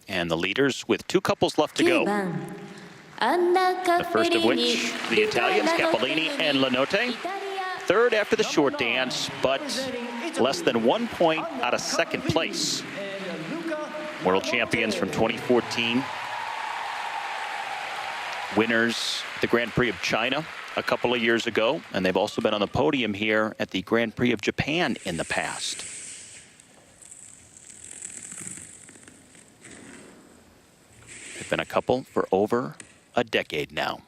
And the leaders with 2 couples left to go. The first of which, the Italians, Cappellini and Lanotte. Third after the short dance, but less than 1 point out of second place. World champions from 2014. Winners at the Grand Prix of China a couple of years ago, and they've also been on the podium here at the Grand Prix of Japan in the past. They've been a couple for over a decade now.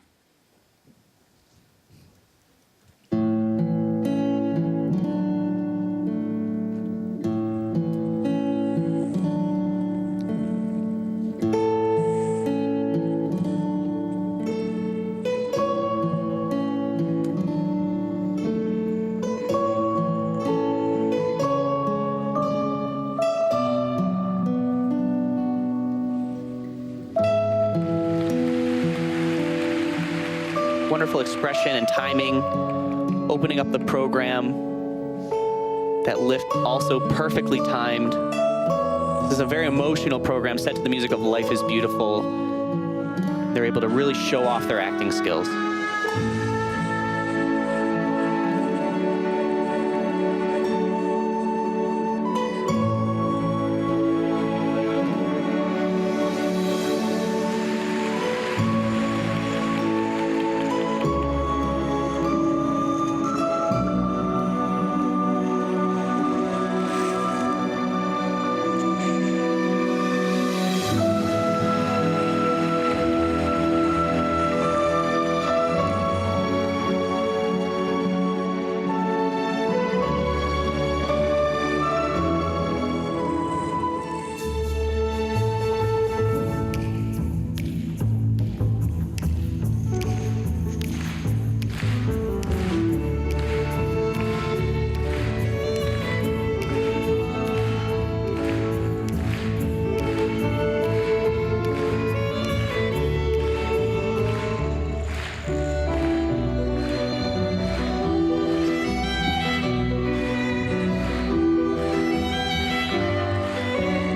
Wonderful expression and timing, opening up the program. That lift also perfectly timed. This is a very emotional program set to the music of Life is Beautiful. They're able to really show off their acting skills.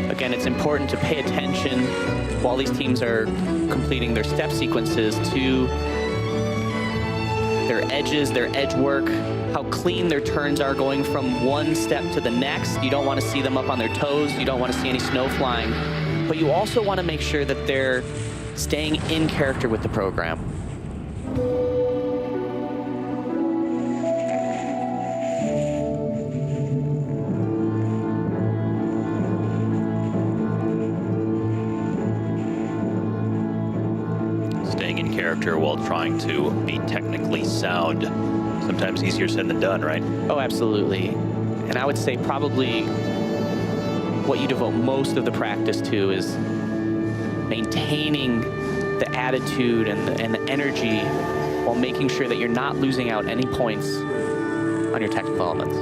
Again, it's important to pay attention while these teams are completing their step sequences to their edges, their edge work, how clean their turns are going from one step to the next. You don't want to see them up on their toes. You don't want to see any snow flying. But you also want to make sure that they're staying in character with the program. Staying in character while trying to be technically sound. Sometimes easier said than done, right? Oh, absolutely. And I would say probably what you devote most of the practice to is maintaining the attitude and the energy while making sure that you're not losing out any points on your technical elements.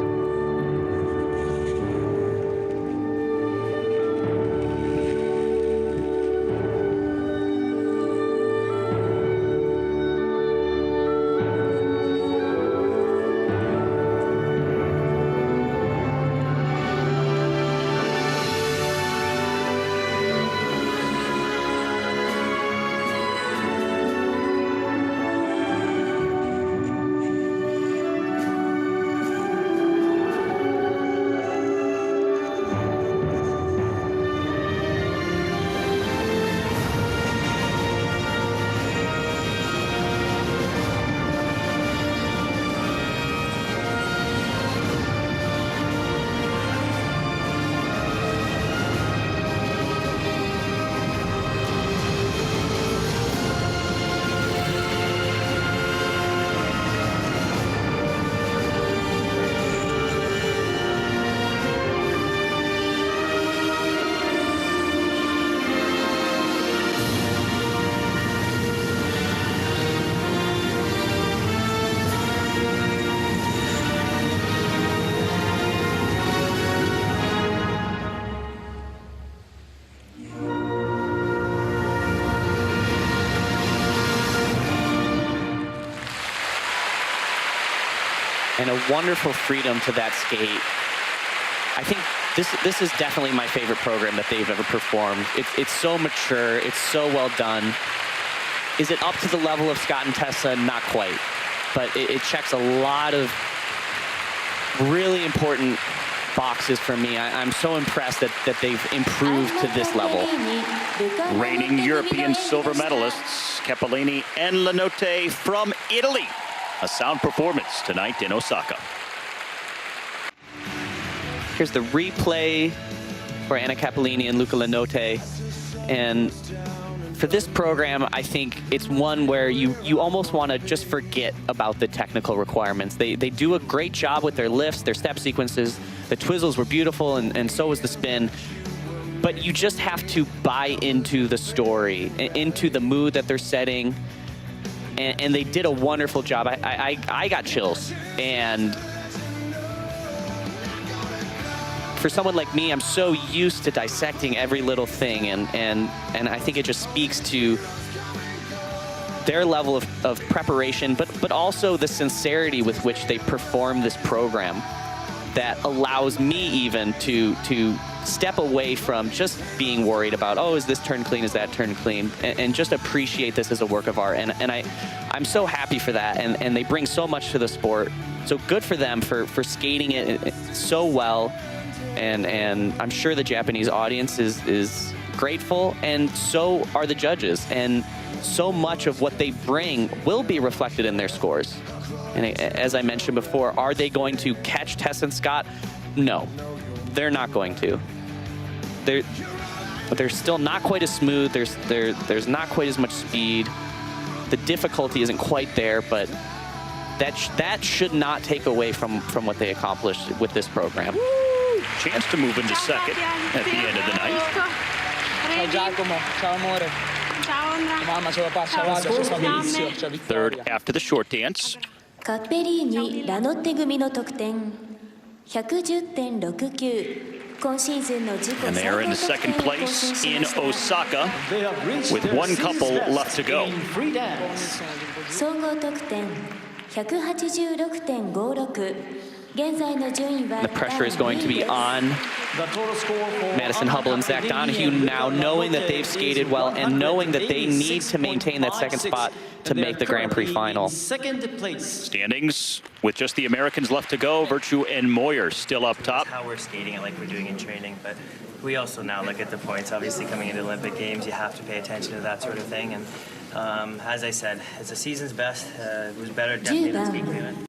And a wonderful freedom to that skate. I think This is definitely my favorite program that they've ever performed. It's so mature. It's so well done. Is it up to the level of Scott and Tessa? Not quite. But it checks a lot of really important boxes for me. I'm so impressed that they've improved to this level. Reigning European silver medalists, Cappellini and Lanotte from Italy. A sound performance tonight in Osaka. Here's the replay for Anna Cappellini and Luca Lanotte. And for this program, I think it's one where you almost want to just forget about the technical requirements. They do a great job with their lifts, their step sequences. The twizzles were beautiful, and so was the spin. But you just have to buy into the story, into the mood that they're setting. And they did a wonderful job. I got chills. And for someone like me, I'm so used to dissecting every little thing, and I think it just speaks to their level of preparation, but also the sincerity with which they perform this program that allows me even to step away from just being worried about, oh, is this turn clean, is that turn clean, and just appreciate this as a work of art. And I'm so happy for that, and they bring so much to the sport. So good for them for skating it so well. And I'm sure the Japanese audience is grateful, and so are the judges. And so much of what they bring will be reflected in their scores. And as I mentioned before, are they going to catch Tess and Scott? No, they're not going to. They're still not quite as smooth. There's not quite as much speed. The difficulty isn't quite there, but that should not take away from what they accomplished with this program. Chance to move into second at the end of the night. Ciao Giacomo, ciao amore. Mamma ce la passa avanti, ci sta benissimo, c'è Third vittoria. after the short dance. Cappellini, Lanotte組の得点 110.69。今シーズンの自己 And they are in the second place in Osaka with one couple left to go. 総合得点 186.56。現在の順位は The pressure is going to be on Madison Hubble and Zach Donahue now, knowing that they've skated well and knowing that they need to maintain that second spot to make the Grand Prix final. Standings with just the Americans left to go. Virtue and Moyer still up top. How we're skating it like we're doing in training, but we also now look at the points. Obviously, coming into Olympic Games, you have to pay attention to that sort of thing. And as I said, it's the season's best. It was better definitely than ski Cleveland.